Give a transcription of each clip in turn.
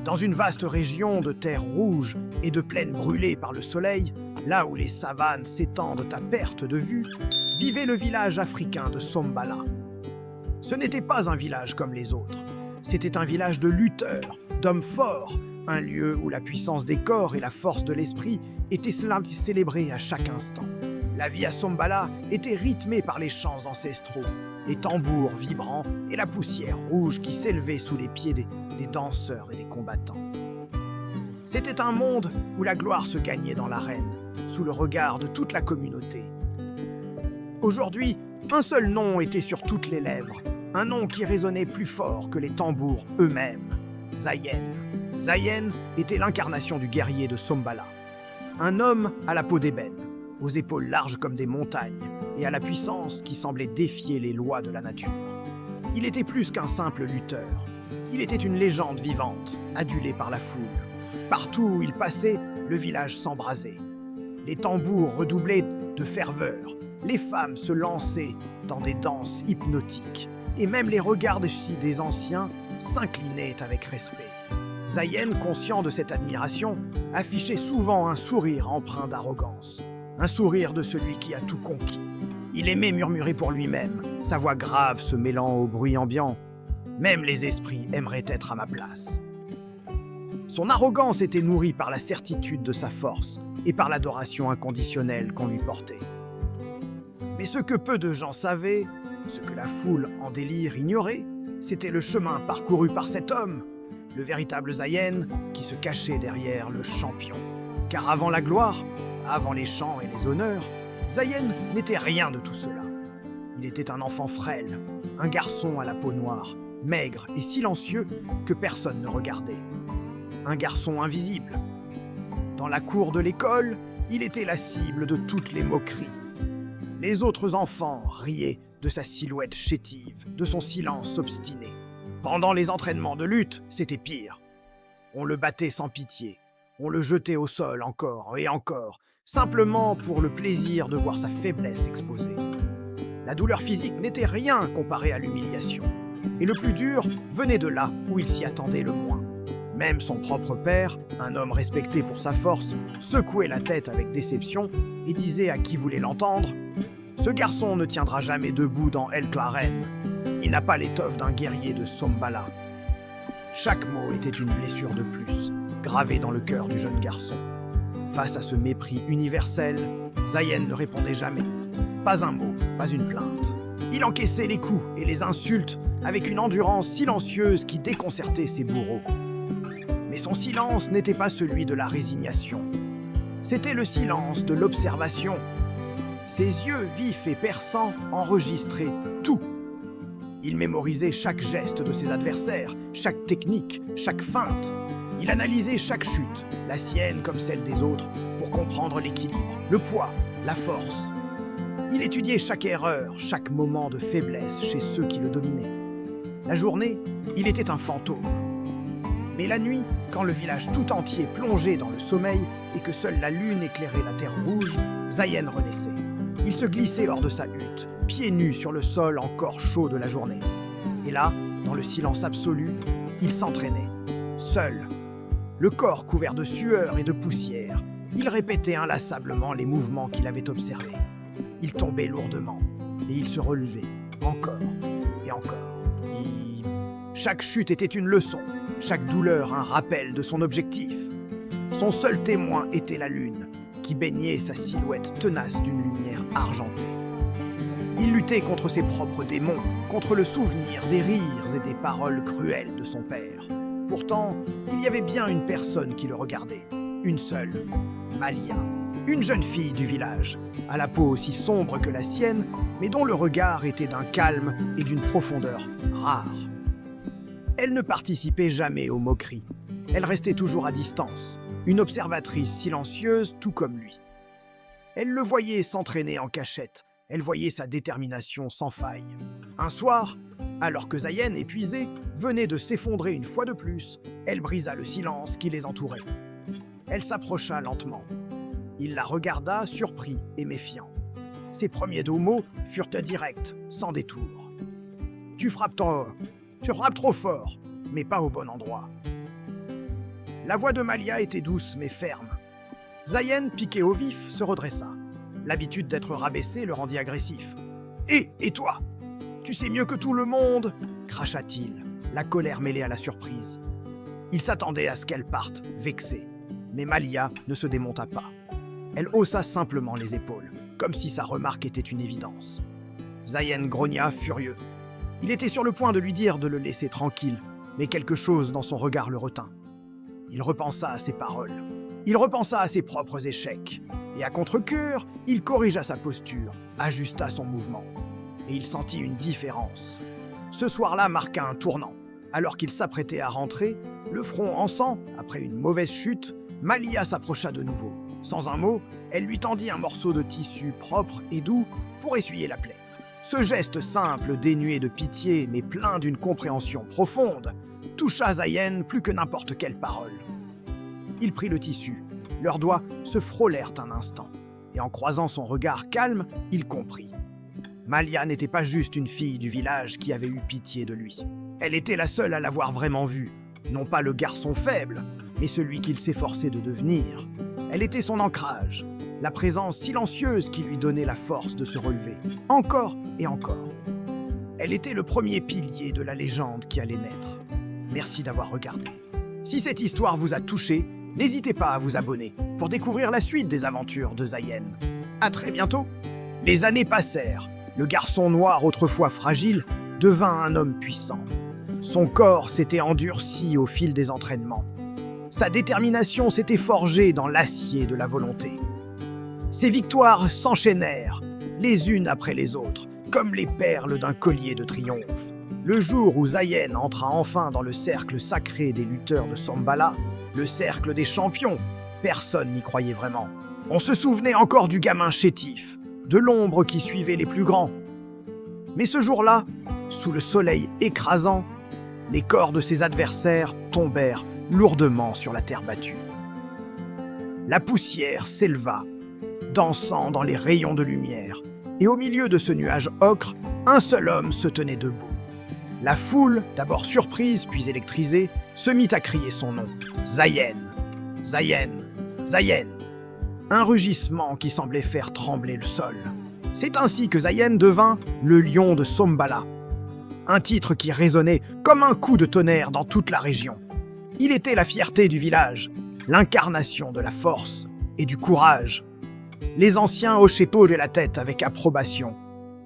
Dans une vaste région de terre rouge et de plaines brûlées par le soleil, là où les savanes s'étendent à perte de vue, vivait le village africain de Sombala. Ce n'était pas un village comme les autres. C'était un village de lutteurs, d'hommes forts, un lieu où la puissance des corps et la force de l'esprit étaient célébrées à chaque instant. La vie à Sombala était rythmée par les chants ancestraux, les tambours vibrants et la poussière rouge qui s'élevait sous les pieds des danseurs et des combattants. C'était un monde où la gloire se gagnait dans l'arène, sous le regard de toute la communauté. Aujourd'hui, un seul nom était sur toutes les lèvres, un nom qui résonnait plus fort que les tambours eux-mêmes, Zayen. Zayen était l'incarnation du guerrier de Sombala. Un homme à la peau d'ébène, aux épaules larges comme des montagnes et à la puissance qui semblait défier les lois de la nature. Il était plus qu'un simple lutteur. Il était une légende vivante, adulée par la foule. Partout où il passait, le village s'embrasait. Les tambours redoublaient de ferveur, les femmes se lançaient dans des danses hypnotiques, et même les regards des anciens s'inclinaient avec respect. Zayen, conscient de cette admiration, affichait souvent un sourire empreint d'arrogance. Un sourire de celui qui a tout conquis. Il aimait murmurer pour lui-même, sa voix grave se mêlant au bruit ambiant. Même les esprits aimeraient être à ma place. Son arrogance était nourrie par la certitude de sa force et par l'adoration inconditionnelle qu'on lui portait. Mais ce que peu de gens savaient, ce que la foule en délire ignorait, c'était le chemin parcouru par cet homme, le véritable Zayen qui se cachait derrière le champion. Car avant la gloire, avant les chants et les honneurs, Zayen n'était rien de tout cela. Il était un enfant frêle, un garçon à la peau noire, maigre et silencieux que personne ne regardait. Un garçon invisible. Dans la cour de l'école, il était la cible de toutes les moqueries. Les autres enfants riaient de sa silhouette chétive, de son silence obstiné. Pendant les entraînements de lutte, c'était pire. On le battait sans pitié. On le jetait au sol encore et encore, simplement pour le plaisir de voir sa faiblesse exposée. La douleur physique n'était rien comparée à l'humiliation. Et le plus dur venait de là où il s'y attendait le moins. Même son propre père, un homme respecté pour sa force, secouait la tête avec déception et disait à qui voulait l'entendre « Ce garçon ne tiendra jamais debout dans El Claren. Il n'a pas l'étoffe d'un guerrier de Sombala. » Chaque mot était une blessure de plus, gravée dans le cœur du jeune garçon. Face à ce mépris universel, Zayen ne répondait jamais. Pas un mot, pas une plainte. Il encaissait les coups et les insultes avec une endurance silencieuse qui déconcertait ses bourreaux. Mais son silence n'était pas celui de la résignation. C'était le silence de l'observation. Ses yeux vifs et perçants enregistraient tout. Il mémorisait chaque geste de ses adversaires, chaque technique, chaque feinte. Il analysait chaque chute, la sienne comme celle des autres, pour comprendre l'équilibre, le poids, la force. Il étudiait chaque erreur, chaque moment de faiblesse chez ceux qui le dominaient. La journée, il était un fantôme. Mais la nuit, quand le village tout entier plongeait dans le sommeil et que seule la lune éclairait la terre rouge, Zayen renaissait. Il se glissait hors de sa hutte, pieds nus sur le sol encore chaud de la journée. Et là, dans le silence absolu, il s'entraînait, seul. Le corps couvert de sueur et de poussière, il répétait inlassablement les mouvements qu'il avait observés. Il tombait lourdement, et il se relevait, encore et encore. Chaque chute était une leçon, chaque douleur un rappel de son objectif. Son seul témoin était la lune, qui baignait sa silhouette tenace d'une lumière argentée. Il luttait contre ses propres démons, contre le souvenir des rires et des paroles cruelles de son père. Pourtant, il y avait bien une personne qui le regardait, une seule, Malia, une jeune fille du village, à la peau aussi sombre que la sienne, mais dont le regard était d'un calme et d'une profondeur rare. Elle ne participait jamais aux moqueries. Elle restait toujours à distance, une observatrice silencieuse tout comme lui. Elle le voyait s'entraîner en cachette, elle voyait sa détermination sans faille. Un soir, alors que Zayen, épuisé, venait de s'effondrer une fois de plus, elle brisa le silence qui les entourait. Elle s'approcha lentement. Il la regarda, surpris et méfiant. Ses premiers deux mots furent directs, sans détour. Tu frappes trop fort, mais pas au bon endroit. La voix de Malia était douce mais ferme. Zayen, piqué au vif, se redressa. L'habitude d'être rabaissé le rendit agressif. « Et toi? Tu sais mieux que tout le monde !» cracha-t-il, la colère mêlée à la surprise. Il s'attendait à ce qu'elle parte, vexée. Mais Malia ne se démonta pas. Elle haussa simplement les épaules, comme si sa remarque était une évidence. Zayen grogna, furieux. Il était sur le point de lui dire de le laisser tranquille, mais quelque chose dans son regard le retint. Il repensa à ses paroles. Il repensa à ses propres échecs. Et à contre-cœur, il corrigea sa posture, ajusta son mouvement. Et il sentit une différence. Ce soir-là marqua un tournant. Alors qu'il s'apprêtait à rentrer, le front en sang, après une mauvaise chute, Malia s'approcha de nouveau. Sans un mot, elle lui tendit un morceau de tissu propre et doux pour essuyer la plaie. Ce geste simple, dénué de pitié, mais plein d'une compréhension profonde, toucha Zayen plus que n'importe quelle parole. Il prit le tissu. Leurs doigts se frôlèrent un instant. Et en croisant son regard calme, il comprit. Malia n'était pas juste une fille du village qui avait eu pitié de lui. Elle était la seule à l'avoir vraiment vu. Non pas le garçon faible, mais celui qu'il s'efforçait de devenir. Elle était son ancrage, la présence silencieuse qui lui donnait la force de se relever, encore et encore. Elle était le premier pilier de la légende qui allait naître. Merci d'avoir regardé. Si cette histoire vous a touché, n'hésitez pas à vous abonner pour découvrir la suite des aventures de Zayen. À très bientôt. Les années passèrent. Le garçon noir, autrefois fragile, devint un homme puissant. Son corps s'était endurci au fil des entraînements. Sa détermination s'était forgée dans l'acier de la volonté. Ses victoires s'enchaînèrent, les unes après les autres, comme les perles d'un collier de triomphe. Le jour où Zayen entra enfin dans le cercle sacré des lutteurs de Sombala, le cercle des champions, personne n'y croyait vraiment. On se souvenait encore du gamin chétif, de l'ombre qui suivait les plus grands. Mais ce jour-là, sous le soleil écrasant, les corps de ses adversaires tombèrent lourdement sur la terre battue. La poussière s'éleva, dansant dans les rayons de lumière, et au milieu de ce nuage ocre, un seul homme se tenait debout. La foule, d'abord surprise puis électrisée, se mit à crier son nom. Zayen, Zayen, Zayen. Un rugissement qui semblait faire trembler le sol. C'est ainsi que Zayen devint le lion de Sombala. Un titre qui résonnait comme un coup de tonnerre dans toute la région. Il était la fierté du village, l'incarnation de la force et du courage. Les anciens hochaient de la tête avec approbation.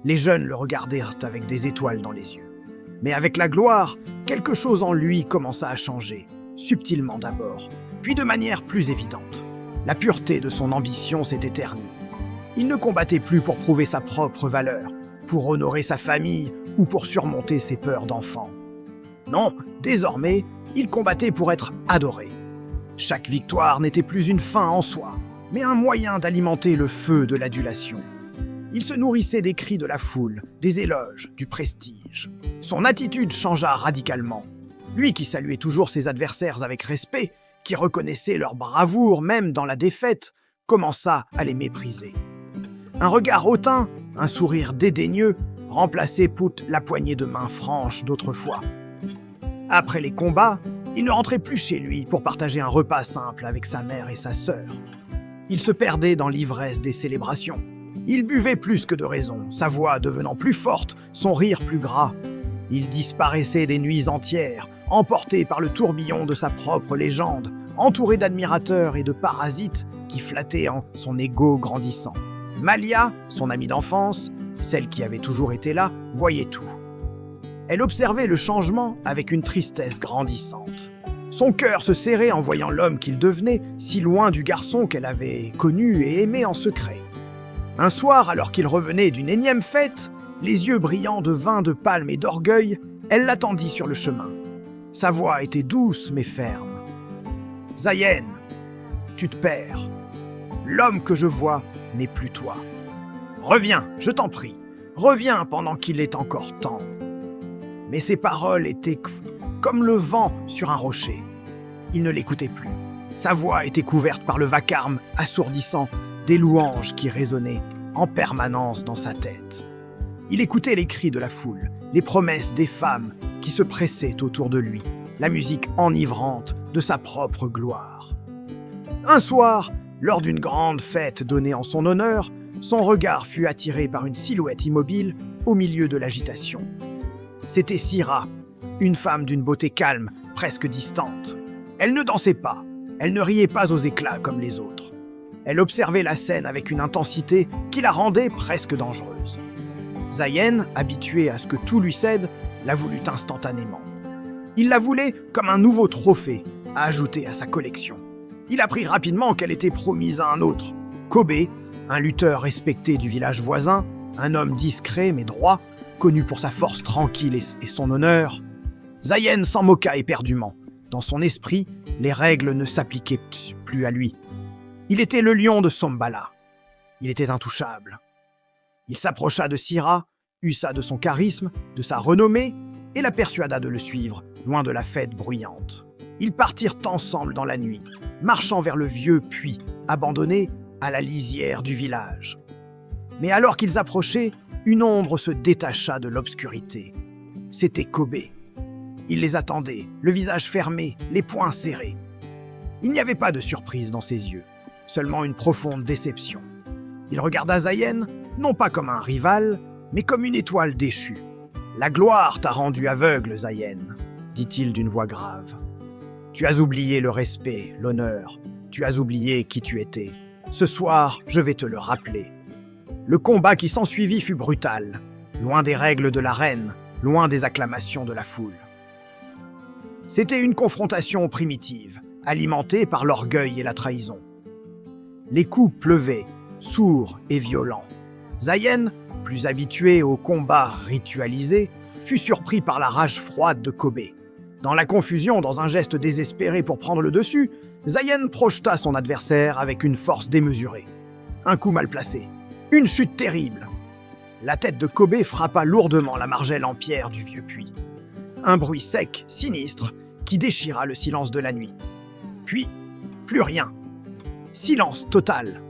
Les jeunes le regardèrent avec des étoiles dans les yeux. Mais avec la gloire, quelque chose en lui commença à changer, subtilement d'abord, puis de manière plus évidente. La pureté de son ambition s'était ternie. Il ne combattait plus pour prouver sa propre valeur, pour honorer sa famille ou pour surmonter ses peurs d'enfant. Non, désormais, il combattait pour être adoré. Chaque victoire n'était plus une fin en soi, mais un moyen d'alimenter le feu de l'adulation. Il se nourrissait des cris de la foule, des éloges, du prestige. Son attitude changea radicalement. Lui qui saluait toujours ses adversaires avec respect, qui reconnaissait leur bravoure même dans la défaite, commença à les mépriser. Un regard hautain, un sourire dédaigneux, remplaçait la poignée de main franche d'autrefois. Après les combats, il ne rentrait plus chez lui pour partager un repas simple avec sa mère et sa sœur. Il se perdait dans l'ivresse des célébrations. Il buvait plus que de raison, sa voix devenant plus forte, son rire plus gras. Il disparaissait des nuits entières, emporté par le tourbillon de sa propre légende, entouré d'admirateurs et de parasites qui flattaient en son ego grandissant. Malia, son amie d'enfance, celle qui avait toujours été là, voyait tout. Elle observait le changement avec une tristesse grandissante. Son cœur se serrait en voyant l'homme qu'il devenait, si loin du garçon qu'elle avait connu et aimé en secret. Un soir, alors qu'il revenait d'une énième fête, les yeux brillants de vin de palme et d'orgueil, elle l'attendit sur le chemin. Sa voix était douce mais ferme. « Zayen, tu te perds. L'homme que je vois n'est plus toi. Reviens, je t'en prie. Reviens pendant qu'il est encore temps. » Mais ses paroles étaient comme le vent sur un rocher. Il ne l'écoutait plus. Sa voix était couverte par le vacarme assourdissant des louanges qui résonnaient en permanence dans sa tête. Il écoutait les cris de la foule, les promesses des femmes qui se pressaient autour de lui, la musique enivrante de sa propre gloire. Un soir, lors d'une grande fête donnée en son honneur, son regard fut attiré par une silhouette immobile au milieu de l'agitation. C'était Syrah, une femme d'une beauté calme, presque distante. Elle ne dansait pas, elle ne riait pas aux éclats comme les autres. Elle observait la scène avec une intensité qui la rendait presque dangereuse. Zayen, habitué à ce que tout lui cède, la voulut instantanément. Il la voulait comme un nouveau trophée à ajouter à sa collection. Il apprit rapidement qu'elle était promise à un autre, Kobe, un lutteur respecté du village voisin, un homme discret mais droit, connu pour sa force tranquille et son honneur. Zayen s'en moqua éperdument. Dans son esprit, les règles ne s'appliquaient plus à lui. Il était le lion de Sombala. Il était intouchable. Il s'approcha de Syrah, usa de son charisme, de sa renommée, et la persuada de le suivre, loin de la fête bruyante. Ils partirent ensemble dans la nuit, marchant vers le vieux puits, abandonné à la lisière du village. Mais alors qu'ils approchaient, une ombre se détacha de l'obscurité. C'était Kobe. Il les attendait, le visage fermé, les poings serrés. Il n'y avait pas de surprise dans ses yeux, seulement une profonde déception. Il regarda Zayen, non pas comme un rival, mais comme une étoile déchue. « La gloire t'a rendu aveugle, Zayen, » dit-il d'une voix grave. « Tu as oublié le respect, l'honneur, tu as oublié qui tu étais. Ce soir, je vais te le rappeler. » Le combat qui s'ensuivit fut brutal, loin des règles de l'arène, loin des acclamations de la foule. C'était une confrontation primitive, alimentée par l'orgueil et la trahison. Les coups pleuvaient, sourds et violents. Zayen, plus habitué aux combats ritualisés, fut surpris par la rage froide de Kobe. Dans la confusion, dans un geste désespéré pour prendre le dessus, Zayen projeta son adversaire avec une force démesurée. Un coup mal placé, une chute terrible. La tête de Kobe frappa lourdement la margelle en pierre du vieux puits. Un bruit sec, sinistre, qui déchira le silence de la nuit. Puis, plus rien. Silence total.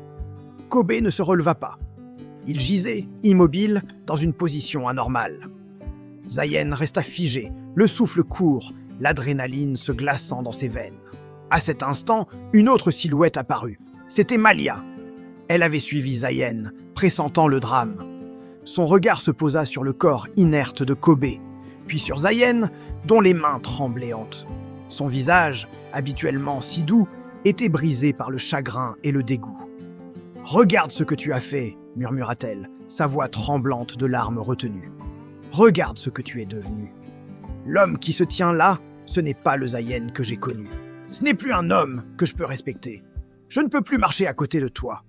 Kobe ne se releva pas. Il gisait, immobile, dans une position anormale. Zayen resta figé, le souffle court, l'adrénaline se glaçant dans ses veines. À cet instant, une autre silhouette apparut. C'était Malia. Elle avait suivi Zayen, pressentant le drame. Son regard se posa sur le corps inerte de Kobe, puis sur Zayen, dont les mains tremblaient. Son visage, habituellement si doux, était brisé par le chagrin et le dégoût. « Regarde ce que tu as fait », murmura-t-elle, sa voix tremblante de larmes retenues. « Regarde ce que tu es devenu. L'homme qui se tient là, ce n'est pas le Zayen que j'ai connu. Ce n'est plus un homme que je peux respecter. Je ne peux plus marcher à côté de toi. »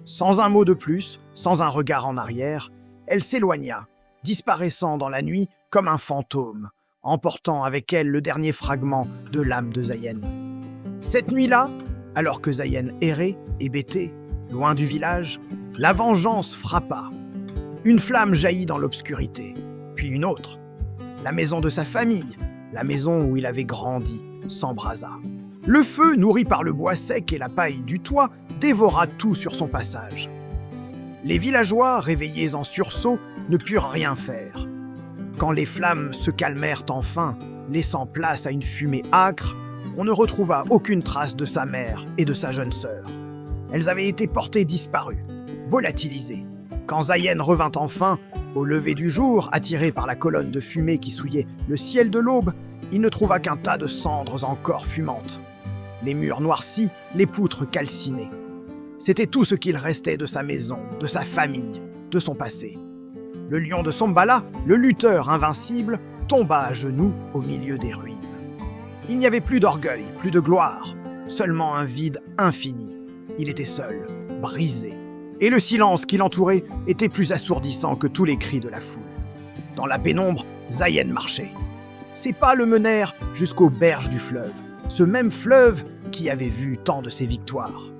Sans un mot de plus, sans un regard en arrière, elle s'éloigna, disparaissant dans la nuit comme un fantôme, emportant avec elle le dernier fragment de l'âme de Zayen. Cette nuit-là, alors que Zayen errait, hébété, loin du village, la vengeance frappa. Une flamme jaillit dans l'obscurité, puis une autre. La maison de sa famille, la maison où il avait grandi, s'embrasa. Le feu, nourri par le bois sec et la paille du toit, dévora tout sur son passage. Les villageois, réveillés en sursaut, ne purent rien faire. Quand les flammes se calmèrent enfin, laissant place à une fumée âcre, on ne retrouva aucune trace de sa mère et de sa jeune sœur. Elles avaient été portées disparues, volatilisées. Quand Zayen revint enfin, au lever du jour, attiré par la colonne de fumée qui souillait le ciel de l'aube, il ne trouva qu'un tas de cendres encore fumantes. Les murs noircis, les poutres calcinées. C'était tout ce qu'il restait de sa maison, de sa famille, de son passé. Le lion de Sombala, le lutteur invincible, tomba à genoux au milieu des ruines. Il n'y avait plus d'orgueil, plus de gloire, seulement un vide infini. Il était seul, brisé. Et le silence qui l'entourait était plus assourdissant que tous les cris de la foule. Dans la pénombre, Zayen marchait. Ses pas le menèrent jusqu'aux berges du fleuve, ce même fleuve qui avait vu tant de ses victoires.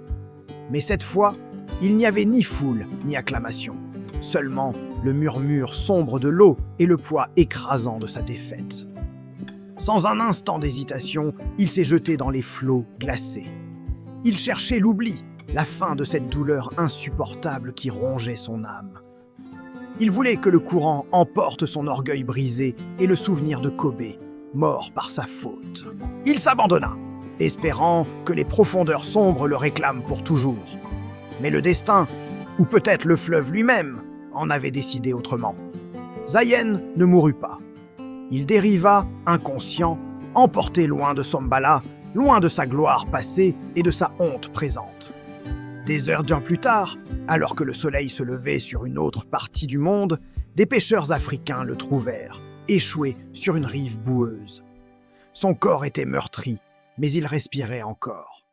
Mais cette fois, il n'y avait ni foule ni acclamation, seulement le murmure sombre de l'eau et le poids écrasant de sa défaite. Sans un instant d'hésitation, il s'est jeté dans les flots glacés. Il cherchait l'oubli, la fin de cette douleur insupportable qui rongeait son âme. Il voulait que le courant emporte son orgueil brisé et le souvenir de Kobe, mort par sa faute. Il s'abandonna, espérant que les profondeurs sombres le réclament pour toujours. Mais le destin, ou peut-être le fleuve lui-même, en avait décidé autrement. Zayen ne mourut pas. Il dériva, inconscient, emporté loin de Sombala, loin de sa gloire passée et de sa honte présente. Des heures bien plus tard, alors que le soleil se levait sur une autre partie du monde, des pêcheurs africains le trouvèrent, échoué sur une rive boueuse. Son corps était meurtri, mais il respirait encore.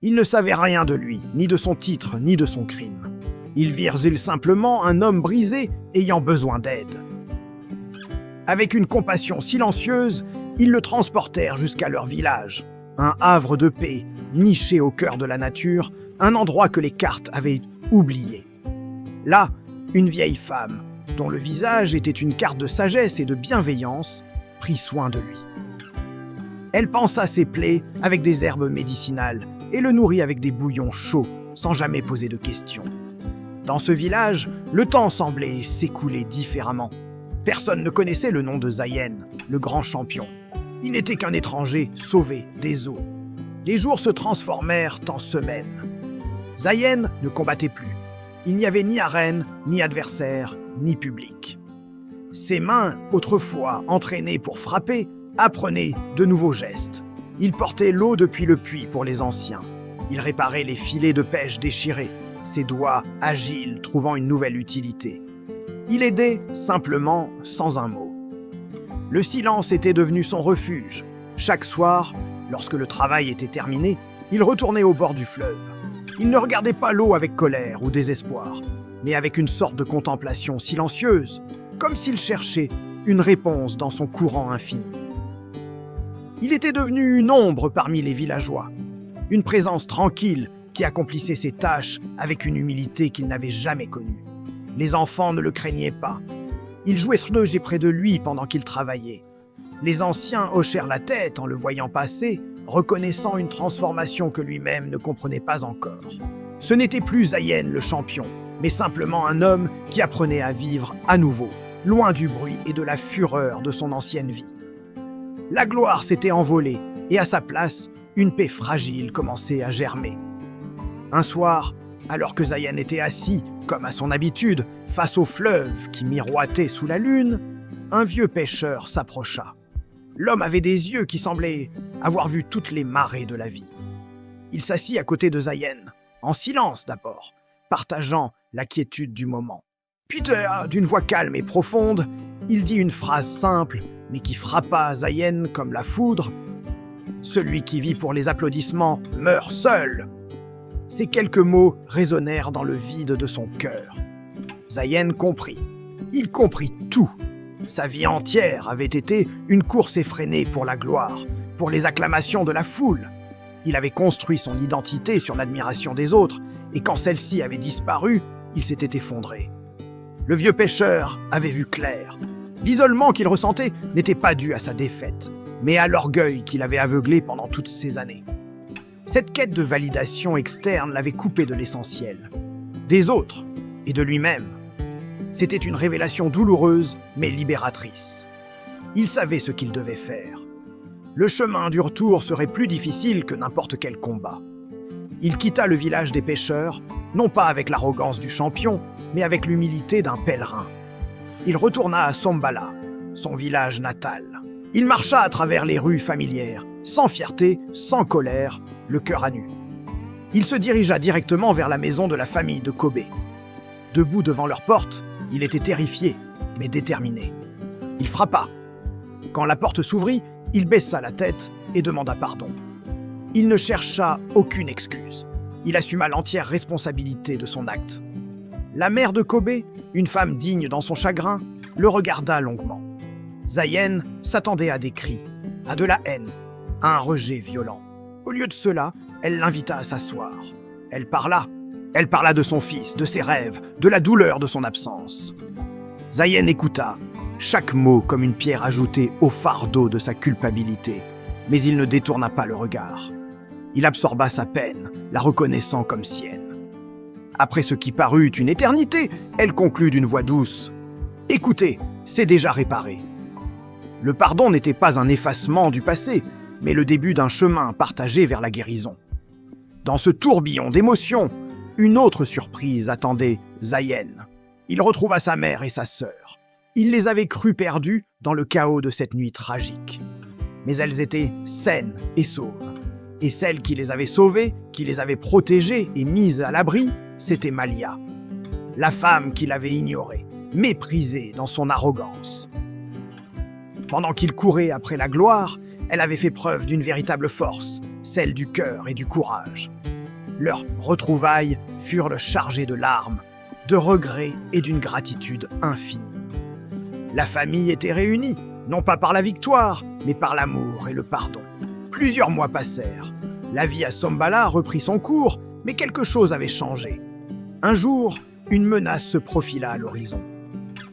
Ils ne savaient rien de lui, ni de son titre, ni de son crime. Ils virent simplement un homme brisé ayant besoin d'aide. Avec une compassion silencieuse, ils le transportèrent jusqu'à leur village, un havre de paix, niché au cœur de la nature, un endroit que les cartes avaient oublié. Là, une vieille femme, dont le visage était une carte de sagesse et de bienveillance, prit soin de lui. Elle pansa ses plaies avec des herbes médicinales et le nourrit avec des bouillons chauds, sans jamais poser de questions. Dans ce village, le temps semblait s'écouler différemment. Personne ne connaissait le nom de Zayen, le grand champion. Il n'était qu'un étranger sauvé des eaux. Les jours se transformèrent en semaines. Zayen ne combattait plus. Il n'y avait ni arène, ni adversaire, ni public. Ses mains, autrefois entraînées pour frapper, apprenaient de nouveaux gestes. Il portait l'eau depuis le puits pour les anciens. Il réparait les filets de pêche déchirés, ses doigts agiles trouvant une nouvelle utilité. Il aidait simplement, sans un mot. Le silence était devenu son refuge. Chaque soir, lorsque le travail était terminé, il retournait au bord du fleuve. Il ne regardait pas l'eau avec colère ou désespoir, mais avec une sorte de contemplation silencieuse, comme s'il cherchait une réponse dans son courant infini. Il était devenu une ombre parmi les villageois, une présence tranquille qui accomplissait ses tâches avec une humilité qu'il n'avait jamais connue. Les enfants ne le craignaient pas. Ils jouaient près de lui pendant qu'il travaillait. Les anciens hochèrent la tête en le voyant passer, reconnaissant une transformation que lui-même ne comprenait pas encore. Ce n'était plus Zayen le champion, mais simplement un homme qui apprenait à vivre à nouveau, loin du bruit et de la fureur de son ancienne vie. La gloire s'était envolée, et à sa place, une paix fragile commençait à germer. Un soir, alors que Zayen était assis, comme à son habitude, face au fleuve qui miroitait sous la lune, un vieux pêcheur s'approcha. L'homme avait des yeux qui semblaient avoir vu toutes les marées de la vie. Il s'assit à côté de Zayen, en silence d'abord, partageant la quiétude du moment. Puis, d'une voix calme et profonde, il dit une phrase simple, mais qui frappa Zayen comme la foudre. « Celui qui vit pour les applaudissements meurt seul !» Ces quelques mots résonnèrent dans le vide de son cœur. Zayen comprit. Il comprit tout. Sa vie entière avait été une course effrénée pour la gloire, pour les acclamations de la foule. Il avait construit son identité sur l'admiration des autres, et quand celle-ci avait disparu, il s'était effondré. Le vieux pêcheur avait vu clair. L'isolement qu'il ressentait n'était pas dû à sa défaite, mais à l'orgueil qu'il avait aveuglé pendant toutes ces années. Cette quête de validation externe l'avait coupé de l'essentiel, des autres et de lui-même. C'était une révélation douloureuse, mais libératrice. Il savait ce qu'il devait faire. Le chemin du retour serait plus difficile que n'importe quel combat. Il quitta le village des pêcheurs, non pas avec l'arrogance du champion, mais avec l'humilité d'un pèlerin. Il retourna à Sombala, son village natal. Il marcha à travers les rues familières, sans fierté, sans colère, le cœur à nu. Il se dirigea directement vers la maison de la famille de Kobe. Debout devant leur porte, il était terrifié, mais déterminé. Il frappa. Quand la porte s'ouvrit, il baissa la tête et demanda pardon. Il ne chercha aucune excuse. Il assuma l'entière responsabilité de son acte. La mère de Kobe, une femme digne dans son chagrin, le regarda longuement. Zayen s'attendait à des cris, à de la haine, à un rejet violent. Au lieu de cela, elle l'invita à s'asseoir. Elle parla de son fils, de ses rêves, de la douleur de son absence. Zayen écouta, chaque mot comme une pierre ajoutée au fardeau de sa culpabilité, mais il ne détourna pas le regard. Il absorba sa peine, la reconnaissant comme sienne. Après ce qui parut une éternité, elle conclut d'une voix douce. « Écoutez, c'est déjà réparé. » Le pardon n'était pas un effacement du passé, mais le début d'un chemin partagé vers la guérison. Dans ce tourbillon d'émotions, une autre surprise attendait Zayen. Il retrouva sa mère et sa sœur. Il les avait crues perdues dans le chaos de cette nuit tragique. Mais elles étaient saines et sauves. Et celle qui les avait sauvées, qui les avait protégées et mises à l'abri, c'était Malia. La femme qu'il avait ignorée, méprisée dans son arrogance. Pendant qu'il courait après la gloire, elle avait fait preuve d'une véritable force, celle du cœur et du courage. Leurs retrouvailles furent chargées de larmes, de regrets et d'une gratitude infinie. La famille était réunie, non pas par la victoire, mais par l'amour et le pardon. Plusieurs mois passèrent. La vie à Sombala reprit son cours, mais quelque chose avait changé. Un jour, une menace se profila à l'horizon.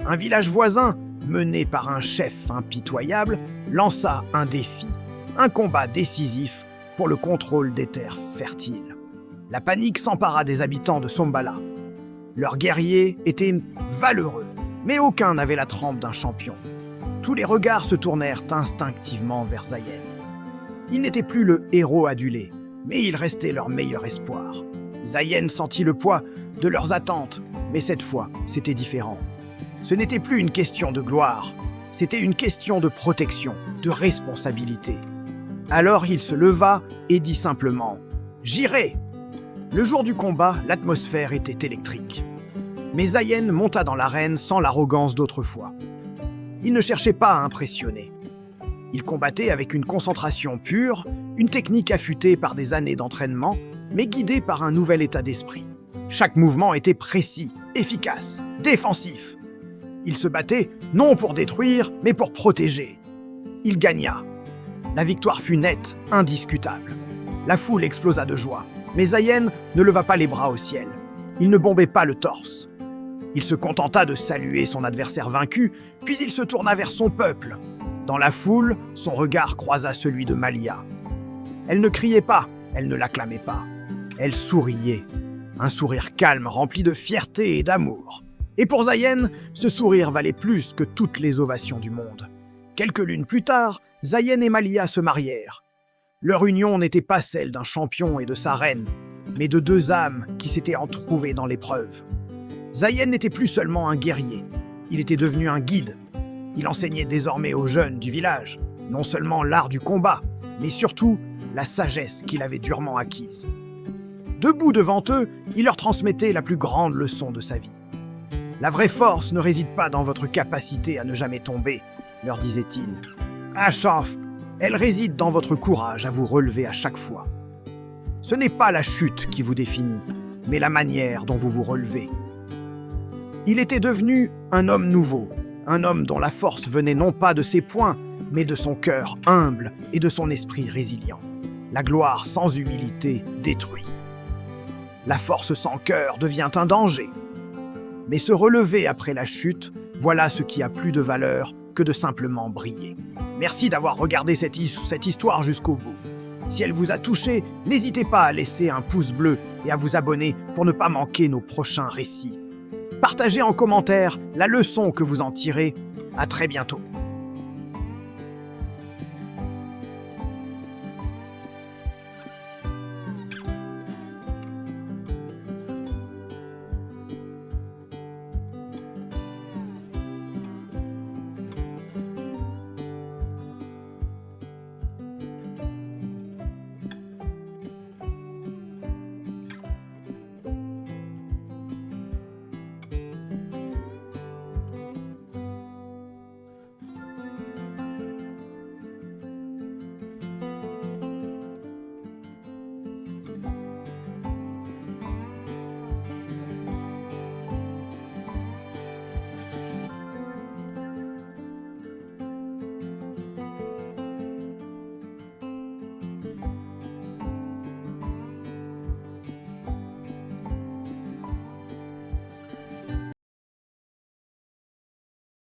Un village voisin, mené par un chef impitoyable, lança un défi, un combat décisif pour le contrôle des terres fertiles. La panique s'empara des habitants de Sombala. Leurs guerriers étaient valeureux, mais aucun n'avait la trempe d'un champion. Tous les regards se tournèrent instinctivement vers Zayen. Il n'était plus le héros adulé, mais il restait leur meilleur espoir. Zayen sentit le poids de leurs attentes, mais cette fois, c'était différent. Ce n'était plus une question de gloire, c'était une question de protection, de responsabilité. Alors il se leva et dit simplement « J'irai !» Le jour du combat, l'atmosphère était électrique. Mais Zayen monta dans l'arène sans l'arrogance d'autrefois. Il ne cherchait pas à impressionner. Il combattait avec une concentration pure, une technique affûtée par des années d'entraînement, mais guidée par un nouvel état d'esprit. Chaque mouvement était précis, efficace, défensif. Il se battait non pour détruire, mais pour protéger. Il gagna. La victoire fut nette, indiscutable. La foule explosa de joie, mais Zayen ne leva pas les bras au ciel. Il ne bombait pas le torse. Il se contenta de saluer son adversaire vaincu, puis il se tourna vers son peuple. Dans la foule, son regard croisa celui de Malia. Elle ne criait pas, elle ne l'acclamait pas. Elle souriait, un sourire calme rempli de fierté et d'amour. Et pour Zayen, ce sourire valait plus que toutes les ovations du monde. Quelques lunes plus tard, Zayen et Malia se marièrent. Leur union n'était pas celle d'un champion et de sa reine, mais de deux âmes qui s'étaient entrouvées dans l'épreuve. Zayen n'était plus seulement un guerrier, il était devenu un guide. Il enseignait désormais aux jeunes du village, non seulement l'art du combat, mais surtout la sagesse qu'il avait durement acquise. Debout devant eux, il leur transmettait la plus grande leçon de sa vie. La vraie force ne réside pas dans votre capacité à ne jamais tomber, leur disait-il. Ashaf, elle réside dans votre courage à vous relever à chaque fois. Ce n'est pas la chute qui vous définit, mais la manière dont vous vous relevez. Il était devenu un homme nouveau, un homme dont la force venait non pas de ses poings, mais de son cœur humble et de son esprit résilient. La gloire sans humilité détruit. La force sans cœur devient un danger. Mais se relever après la chute, voilà ce qui a plus de valeur que de simplement briller. Merci d'avoir regardé cette histoire jusqu'au bout. Si elle vous a touché, n'hésitez pas à laisser un pouce bleu et à vous abonner pour ne pas manquer nos prochains récits. Partagez en commentaire la leçon que vous en tirez. À très bientôt.